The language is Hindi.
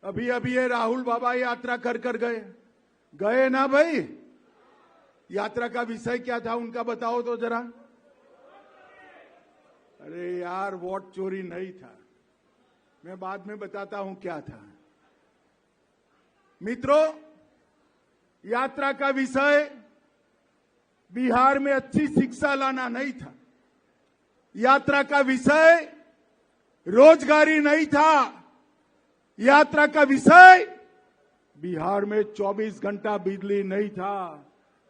अभी अभी ये राहुल बाबा यात्रा कर कर गए ना भाई। यात्रा का विषय क्या था उनका बताओ तो जरा। अरे यार वोट चोरी नहीं था, मैं बाद में बताता हूं क्या था। मित्रों, यात्रा का विषय बिहार में अच्छी शिक्षा लाना नहीं था। यात्रा का विषय रोजगारी नहीं था। यात्रा का विषय बिहार में 24 घंटा बिजली नहीं था।